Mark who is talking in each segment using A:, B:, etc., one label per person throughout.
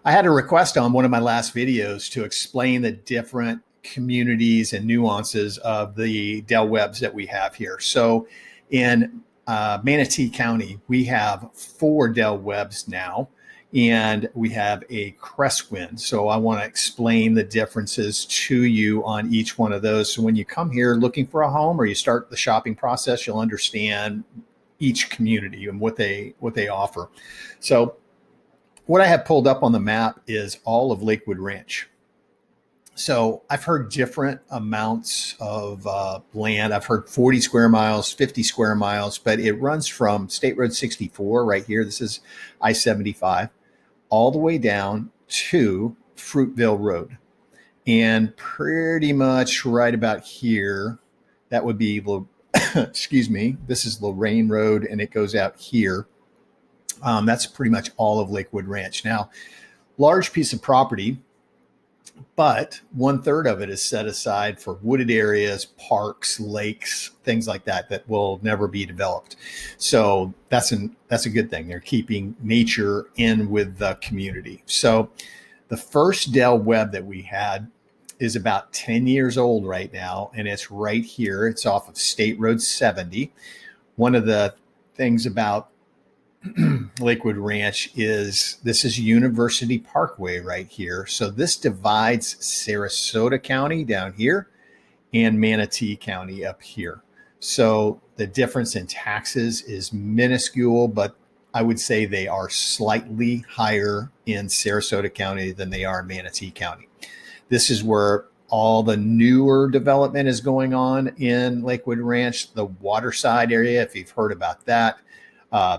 A: I had a request on one of my last videos to explain the different communities and nuances of the Del Webbs that we have here. So in Manatee County, we have 4 Del Webbs now, and we have a Crestwind. So I want to explain the differences to you on each one of those. So when you come here looking for a home or you start the shopping process, you'll understand each community and what they offer. So what I have pulled up on the map is all of Lakewood Ranch. So I've heard different amounts of land. I've heard 40 square miles, 50 square miles, but it runs from State Road 64 right here. This is I-75 all the way down to Fruitville Road. And pretty much right about here, that would be, excuse me, this is Lorraine Road and it goes out here. That's pretty much all of Lakewood Ranch. Now, large piece of property, but 1/3 of it is set aside for wooded areas, parks, lakes, things like that, that will never be developed. So that's a good thing. They're keeping nature in with the community. So the first Del Webb that we had is about 10 years old right now, and it's right here. It's off of State Road 70. One of the things about Lakewood Ranch is this is University Parkway right here. So this divides Sarasota County down here and Manatee County up here. So the difference in taxes is minuscule, but I would say they are slightly higher in Sarasota County than they are in Manatee County. This is where all the newer development is going on in Lakewood Ranch, the waterside area, if you've heard about that.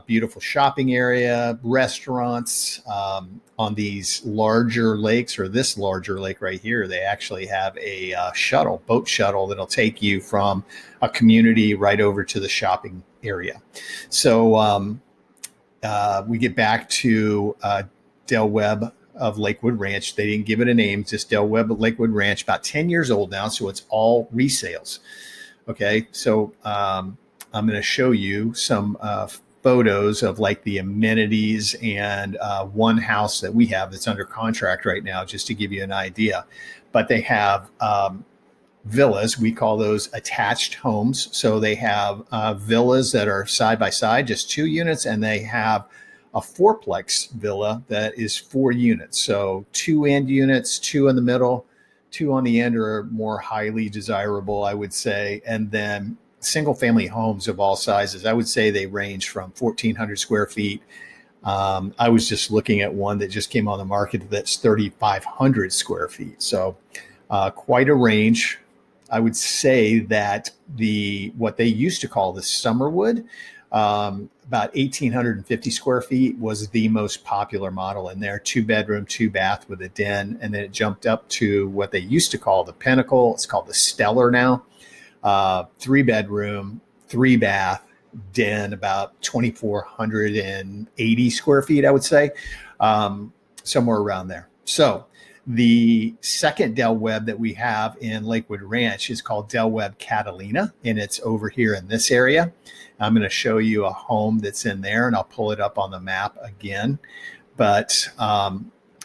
A: Beautiful shopping area, restaurants on these larger lakes, or this larger lake right here. They actually have a boat shuttle that'll take you from a community right over to the shopping area. So we get back to Del Webb of Lakewood Ranch. They didn't give it a name, just Del Webb of Lakewood Ranch, about 10 years old now. So it's all resales. Okay. So I'm going to show you some photos of like the amenities and one house that we have that's under contract right now, just to give you an idea. But they have villas. We call those attached homes. So they have villas that are side by side, just 2 units, and they have a 4-plex villa that is 4 units. So 2 end units, 2 in the middle, 2 on the end are more highly desirable, I would say. And then single family homes of all sizes. I would say they range from 1,400 square feet. I was just looking at one that just came on the market that's 3,500 square feet. So quite a range. I would say that what they used to call the Summerwood, about 1,850 square feet was the most popular model in there. 2-bedroom, 2-bath with a den. And then it jumped up to what they used to call the Pinnacle. It's called the Stellar now. 3-bedroom, 3-bath, den, about 2,480 square feet, I would say, somewhere around there. So the second Del Webb that we have in Lakewood Ranch is called Del Webb Catalina, and it's over here in this area. I'm going to show you a home that's in there, and I'll pull it up on the map again. But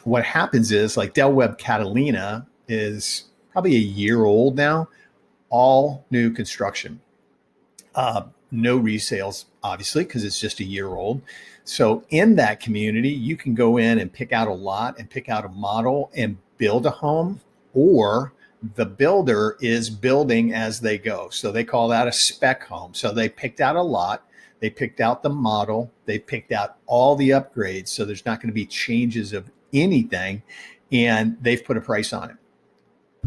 A: what happens is, like, Del Webb Catalina is probably a year old now. All new construction, no resales, obviously, because it's just a year old. So in that community, you can go in and pick out a lot and pick out a model and build a home, or the builder is building as they go. So they call that a spec home. So they picked out a lot, they picked out the model, they picked out all the upgrades. So there's not going to be changes of anything, and they've put a price on it.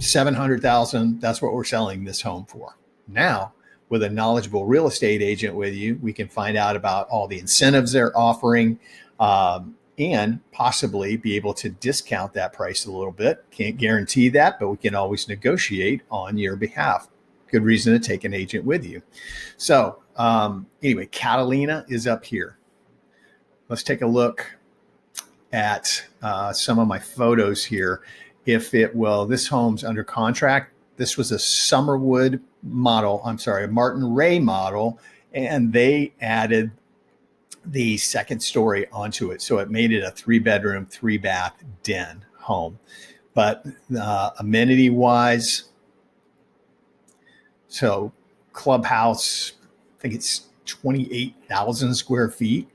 A: $700,000. That's what we're selling this home for. Now, with a knowledgeable real estate agent with you, we can find out about all the incentives they're offering, and possibly be able to discount that price a little bit. Can't guarantee that, but we can always negotiate on your behalf. Good reason to take an agent with you. So anyway, Catalina is up here. Let's take a look at some of my photos here. This home's under contract. This was a Summerwood model, a Martin Ray model, and they added the second story onto it. So it made it a 3-bedroom, 3-bath den home. But amenity wise, so clubhouse, I think it's 28,000 square feet.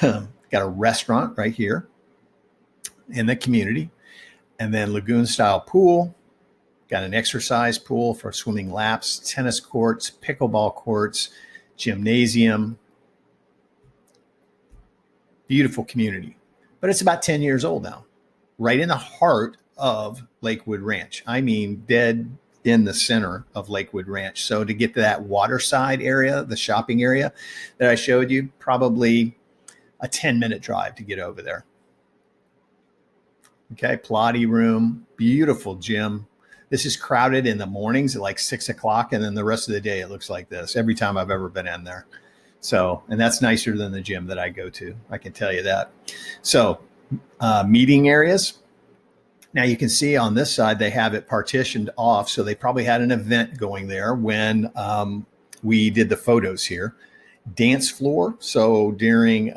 A: Got a restaurant right here in the community, and then lagoon style pool. Got an exercise pool for swimming laps, tennis courts, pickleball courts, gymnasium. Beautiful community, but it's about 10 years old now, right in the heart of Lakewood Ranch. I mean, dead in the center of Lakewood Ranch. So to get to that waterside area, the shopping area that I showed you, probably a 10-minute drive to get over there. Okay, Pilates room, beautiful gym. This is crowded in the mornings at like 6 o'clock, and then the rest of the day it looks like this every time I've ever been in there. So, and that's nicer than the gym that I go to, I can tell you that. So, meeting areas. Now you can see on this side, they have it partitioned off. So they probably had an event going there when we did the photos here. Dance floor. So during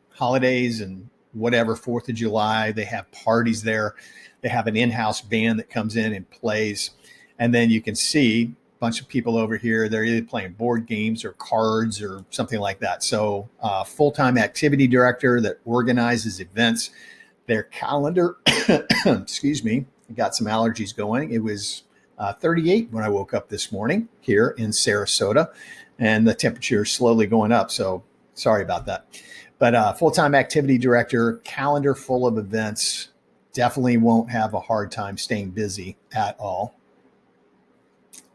A: holidays and whatever, 4th of July, they have parties there. They have an in-house band that comes in and plays. And then you can see a bunch of people over here. They're either playing board games or cards or something like that. So full-time activity director that organizes events. Their calendar, excuse me, I got some allergies going. It was 38 when I woke up this morning here in Sarasota, and the temperature is slowly going up. So sorry about that. But full-time activity director, calendar full of events, definitely won't have a hard time staying busy at all.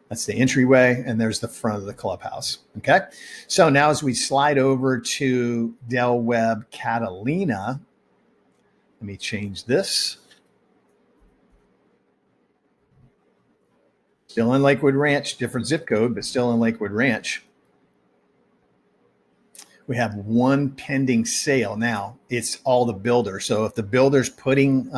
A: That's the entryway, and there's the front of the clubhouse. Okay. So now as we slide over to Del Webb Catalina, let me change this. Still in Lakewood Ranch, different zip code, but still in Lakewood Ranch. We have one pending sale. Now, it's all the builders. So if the builder's putting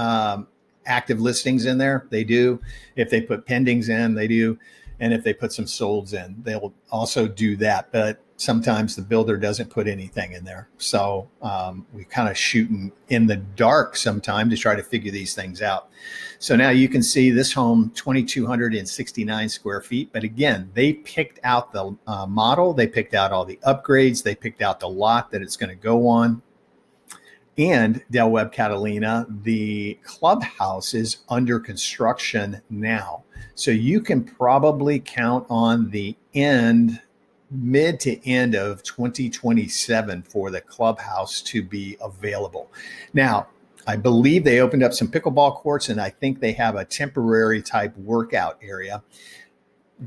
A: active listings in there, they do. If they put pendings in, they do. And if they put some solds in, they'll also do that. But sometimes the builder doesn't put anything in there. So we kind of shooting in the dark sometimes to try to figure these things out. So now you can see this home, 2,269 square feet. But again, they picked out the model. They picked out all the upgrades. They picked out the lot that it's going to go on. And Del Webb Catalina, the clubhouse is under construction now. So you can probably count on the mid to end of 2027 for the clubhouse to be available. Now, I believe they opened up some pickleball courts, and I think they have a temporary type workout area.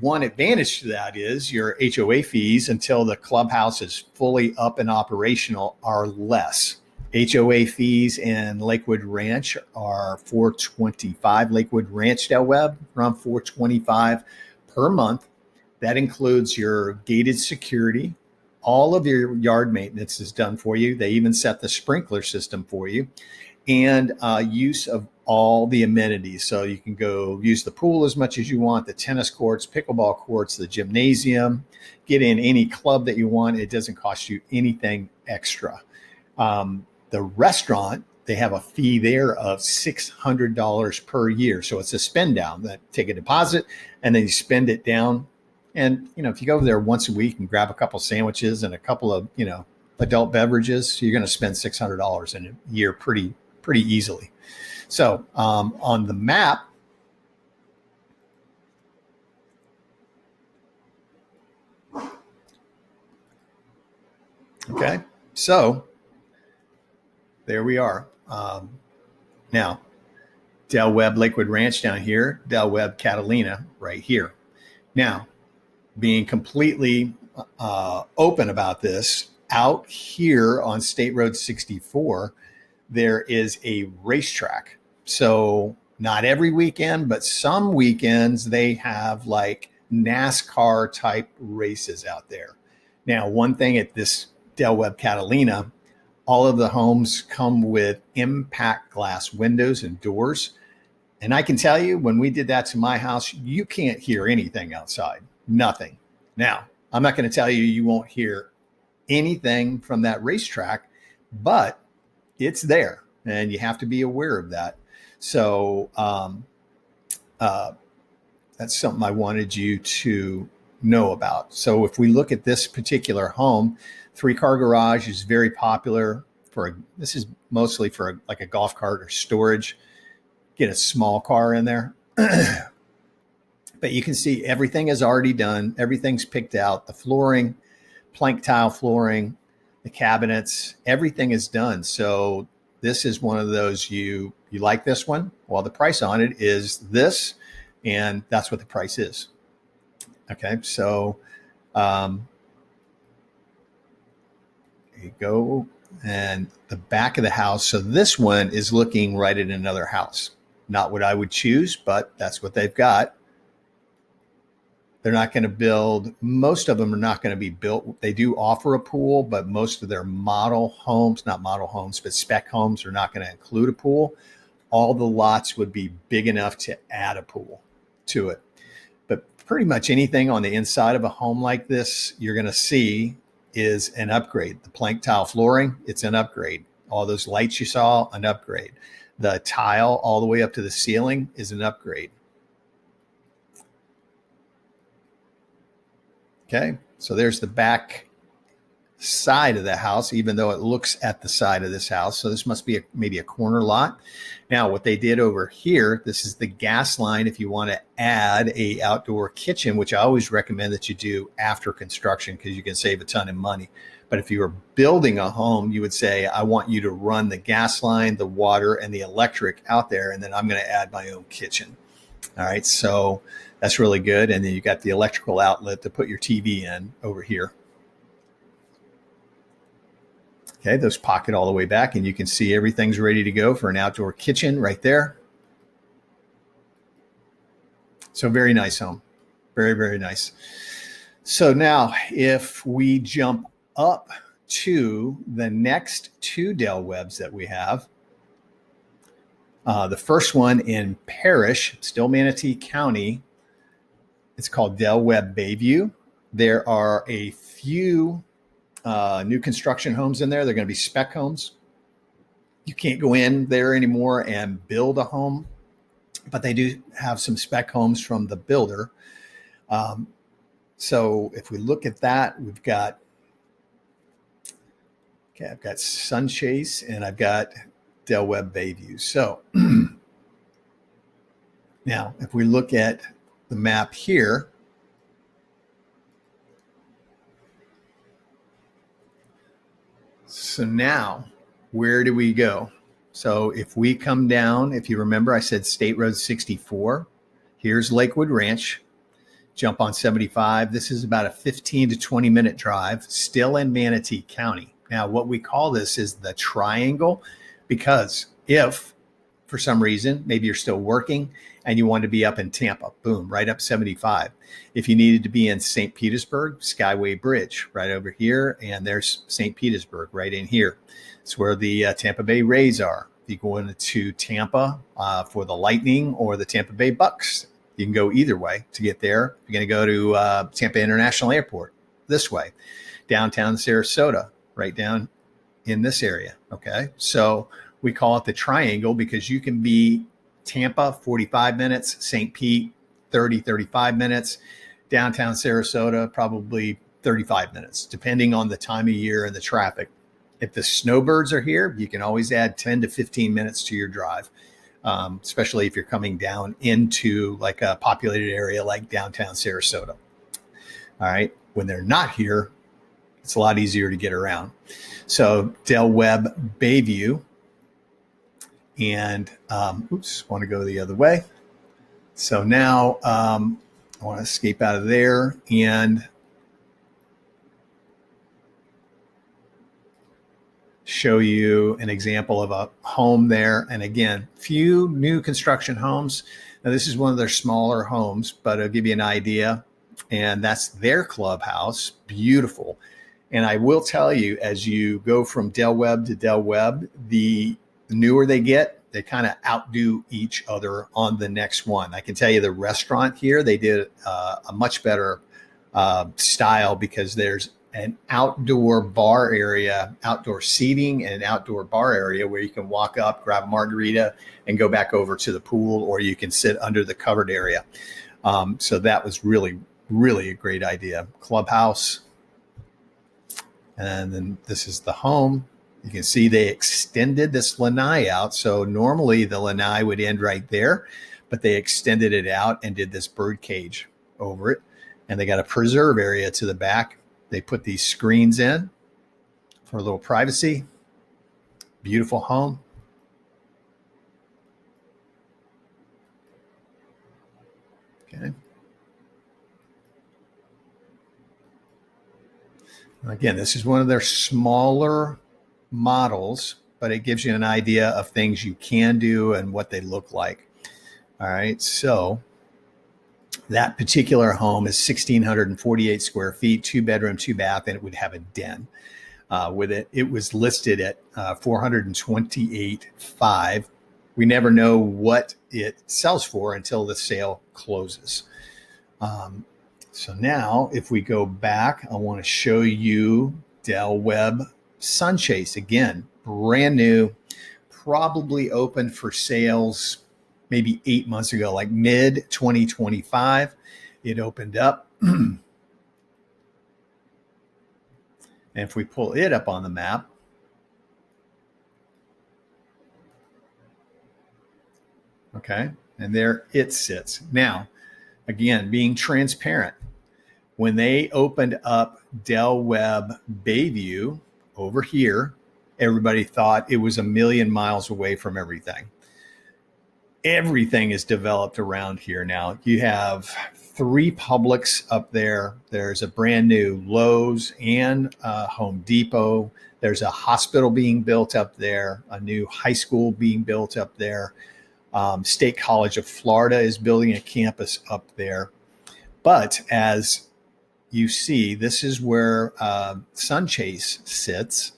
A: One advantage to that is your HOA fees until the clubhouse is fully up and operational are less. HOA fees in Lakewood Ranch are $425. Lakewood Ranch Del Webb, around $425 per month. That includes your gated security. All of your yard maintenance is done for you. They even set the sprinkler system for you, and use of all the amenities. So you can go use the pool as much as you want, the tennis courts, pickleball courts, the gymnasium, get in any club that you want. It doesn't cost you anything extra. The restaurant, they have a fee there of $600 per year. So it's a spend down, that take a deposit and then you spend it down. And, if you go over there once a week and grab a couple sandwiches and a couple of, adult beverages, you're going to spend $600 in a year pretty easily. So on the map, okay, so there we are. Now, Del Webb Lakewood Ranch down here, Del Webb Catalina right here. Now, being completely open about this, out here on State Road 64, there is a racetrack. So not every weekend, but some weekends they have like NASCAR type races out there. Now, one thing at this Del Webb Catalina, all of the homes come with impact glass windows and doors. And I can tell you, when we did that to my house, you can't hear anything outside. Nothing. Now, I'm not going to tell you you won't hear anything from that racetrack, but it's there, and you have to be aware of that. So that's something I wanted you to know about. So if we look at this particular home, 3-car garage is very popular this is mostly for like a golf cart or storage. Get a small car in there. But you can see everything is already done. Everything's picked out. The flooring, plank tile flooring, the cabinets, everything is done. So this is one of those, you like this one? Well, the price on it is this, and that's what the price is. Okay, so there you go. And the back of the house. So this one is looking right at another house. Not what I would choose, but that's what they've got. They're not going to build, most of them are not going to be built. They do offer a pool, but most of their model homes, not model homes, but spec homes are not going to include a pool. All the lots would be big enough to add a pool to it. But pretty much anything on the inside of a home like this, you're going to see is an upgrade. The plank tile flooring, it's an upgrade. All those lights you saw, an upgrade. The tile all the way up to the ceiling is an upgrade. Okay, so there's the back side of the house, even though it looks at the side of this house. So this must be maybe a corner lot. Now, what they did over here, this is the gas line. If you want to add a outdoor kitchen, which I always recommend that you do after construction because you can save a ton of money. But if you were building a home, you would say, I want you to run the gas line, the water, and the electric out there, and then I'm going to add my own kitchen. All right, so that's really good. And then you got the electrical outlet to put your TV in over here. Okay, those pocket all the way back, and you can see everything's ready to go for an outdoor kitchen right there. So very nice home. Very, very nice. So now if we jump up to the next 2 Del Webbs that we have, the first one in Parrish, still Manatee County, it's called Del Webb Bayview. There are a few new construction homes in there. They're going to be spec homes. You can't go in there anymore and build a home, but they do have some spec homes from the builder. So if we look at that, we've got, okay, I've got Sunchase and I've got Del Webb Bayview. So now if we look at the map here, so now where do we go? So if we come down, if you remember, I said State Road 64, here's Lakewood Ranch, jump on 75. This is about a 15 to 20 minute drive, still in Manatee County. Now, what we call this is the triangle, because if for some reason, maybe you're still working and you want to be up in Tampa, boom, right up 75. If you needed to be in St. Petersburg, Skyway Bridge right over here, and there's St. Petersburg right in here. It's where the Tampa Bay Rays are. If you go into Tampa for the Lightning or the Tampa Bay Bucks, you can go either way to get there. You're going to go to Tampa International Airport this way. Downtown Sarasota, right down in this area. Okay, so we call it the triangle because you can be Tampa 45 minutes, St. Pete 35 minutes, downtown Sarasota probably 35 minutes, depending on the time of year and the traffic. If the snowbirds are here, you can always add 10 to 15 minutes to your drive, especially if you're coming down into like a populated area like downtown Sarasota. All right, when they're not here, it's a lot easier to get around. So Del Webb Bayview. And want to go the other way. So now I want to escape out of there and show you an example of a home there. And again, few new construction homes. Now this is one of their smaller homes, but I'll give you an idea. And that's their clubhouse. Beautiful. And I will tell you, as you go from Del Webb to Del Webb, the newer they get, they kind of outdo each other on the next one. I can tell you the restaurant here, they did a much better style because there's an outdoor bar area, outdoor seating and an outdoor bar area where you can walk up, grab a margarita, and go back over to the pool, or you can sit under the covered area. So that was really, really a great idea. Clubhouse. And then this is the home. You can see they extended this lanai out. So normally the lanai would end right there, but they extended it out and did this bird cage over it. And they got a preserve area to the back. They put these screens in for a little privacy. Beautiful home. Okay. Again, this is one of their smaller models, but it gives you an idea of things you can do and what they look like. All right. So that particular home is 1,648 square feet, 2-bedroom, 2-bath, and it would have a den with it. It was listed at $428,500. We never know what it sells for until the sale closes. So now if we go back, I want to show you Del Webb Sunchase. Again, brand new, probably opened for sales maybe 8 months ago, like mid 2025. It opened up. And if we pull it up on the map, okay, and there it sits. Now, again, being transparent, when they opened up Del Webb Bayview over here, everybody thought it was a million miles away from everything. Everything is developed around here now. You have 3 Publix up there. There's a brand new Lowe's and Home Depot. There's a hospital being built up there, a new high school being built up there. State College of Florida is building a campus up there. But as you see, this is where Sunchase sits,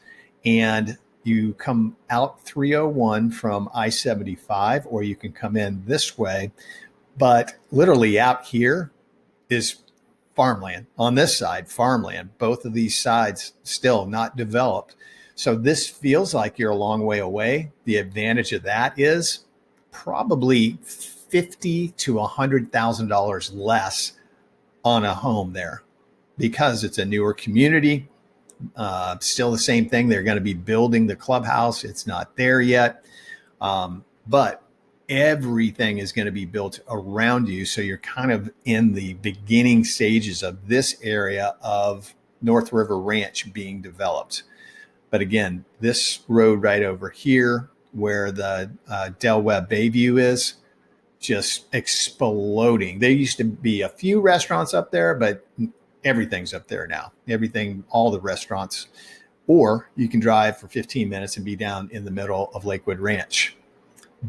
A: and you come out 301 from I-75, or you can come in this way. But literally out here is farmland. On this side, farmland. Both of these sides still not developed. So this feels like you're a long way away. The advantage of that is probably $50,000 to $100,000 less on a home there, because it's a newer community. Still the same thing. They're going to be building the clubhouse. It's not there yet. But everything is going to be built around you. So you're kind of in the beginning stages of this area of North River Ranch being developed. But again, this road right over here where the Del Webb Bayview is, just exploding. There used to be a few restaurants up there, but everything's up there now. Everything, all the restaurants. Or you can drive for 15 minutes and be down in the middle of Lakewood Ranch.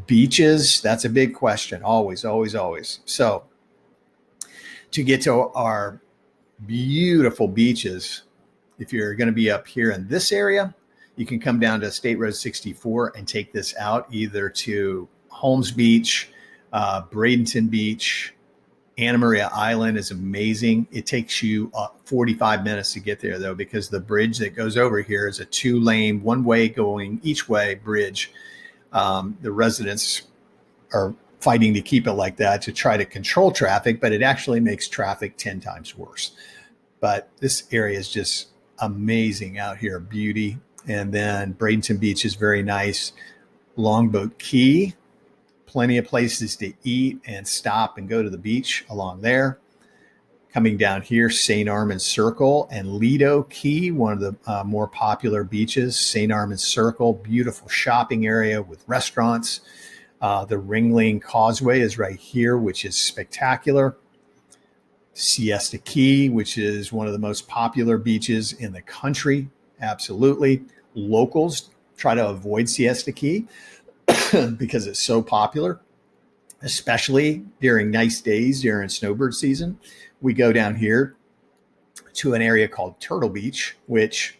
A: Beaches, that's a big question. Always, always, always. So to get to our beautiful beaches, if you're going to be up here in this area, you can come down to State Road 64 and take this out either to Holmes Beach, Bradenton Beach. Anna Maria Island is amazing. It takes you 45 minutes to get there, though, because the bridge that goes over here is a 2-lane, one-way going each way bridge. The residents are fighting to keep it like that to try to control traffic, but it actually makes traffic 10 times worse. But this area is just amazing out here, beauty. And then Bradenton Beach is very nice. Longboat Key, plenty of places to eat and stop and go to the beach along there. Coming down here, St. Armand's Circle and Lido Key, one of the more popular beaches. St. Armand's Circle, beautiful shopping area with restaurants. The Ringling Causeway is right here, which is spectacular. Siesta Key, which is one of the most popular beaches in the country. Absolutely. Locals try to avoid Siesta Key because it's so popular, especially during nice days during snowbird season. We go down here to an area called Turtle Beach, which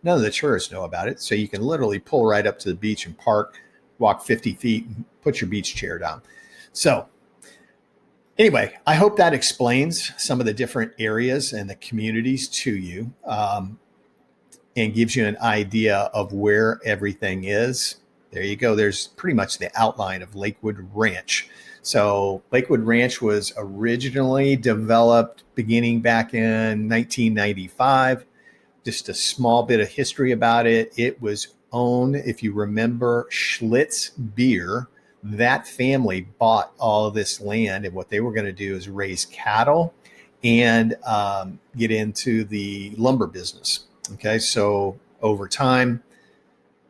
A: none of the tourists know about it. So you can literally pull right up to the beach and park, walk 50 feet and put your beach chair down. So Anyway, I hope that explains some of the different areas and the communities to you, and gives you an idea of where everything is. There you go. There's pretty much the outline of Lakewood Ranch. So Lakewood Ranch was originally developed beginning back in 1995. Just a small bit of history about it. It was owned, if you remember, Schlitz Beer. That family bought all of this land, and what they were going to do is raise cattle and get into the lumber business. Okay, so over time,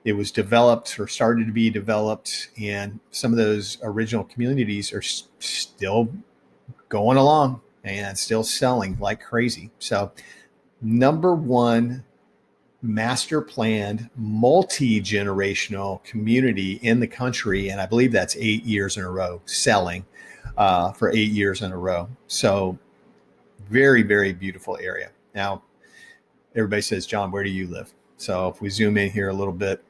A: it was developed or started to be developed, and some of those original communities are still going along and still selling like crazy. So, number one master planned multi-generational community in the country, and I believe that's 8 years in a row, selling for 8 years in a row. So, very, very beautiful area. Now, everybody says, John, where do you live? So if we zoom in here a little bit,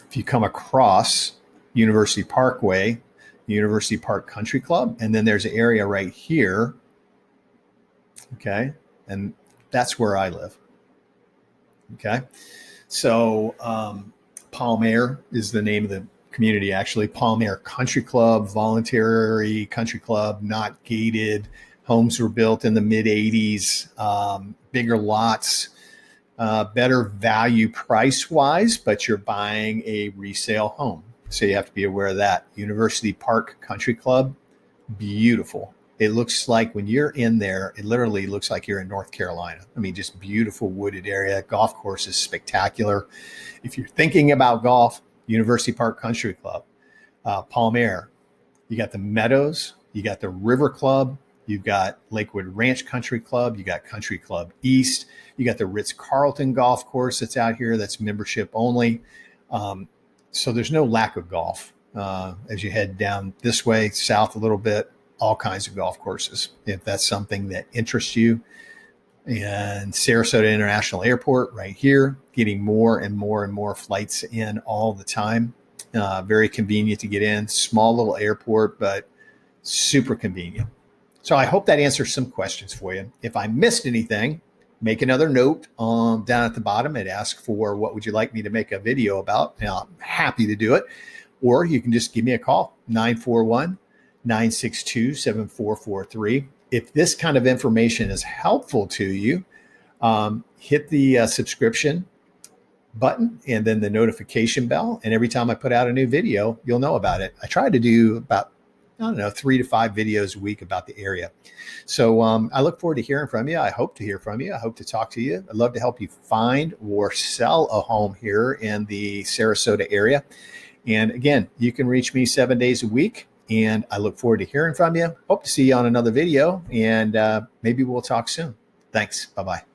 A: if you come across University Parkway, University Park Country Club, and then there's an area right here, okay, and that's where I live, okay? So Palm is the name of the community, actually. Palm Country Club, voluntary country club, not gated. Homes were built in the mid-'80s, bigger lots, better value price-wise, but you're buying a resale home. So you have to be aware of that. University Park Country Club, beautiful. It looks like when you're in there, it literally looks like you're in North Carolina. I mean, just beautiful wooded area. Golf course is spectacular. If you're thinking about golf, University Park Country Club, Palm Air. You got the Meadows, you got the River Club, you've got Lakewood Ranch Country Club, you got Country Club East, you got the Ritz-Carlton golf course that's out here that's membership only. So there's no lack of golf. As you head down this way, south a little bit, all kinds of golf courses, if that's something that interests you. And Sarasota International Airport right here, getting more and more and more flights in all the time. Very convenient to get in. Small little airport, but super convenient. So I hope that answers some questions for you. If I missed anything, make another note down at the bottom and ask for what would you like me to make a video about. Now, I'm happy to do it. Or you can just give me a call, 941-962-7443. If this kind of information is helpful to you, hit the subscription button and then the notification bell. And every time I put out a new video, you'll know about it. I try to do about 3 to 5 videos a week about the area. So I look forward to hearing from you. I hope to hear from you. I hope to talk to you. I'd love to help you find or sell a home here in the Sarasota area. And again, you can reach me 7 days a week. And I look forward to hearing from you. Hope to see you on another video, and maybe we'll talk soon. Thanks. Bye-bye.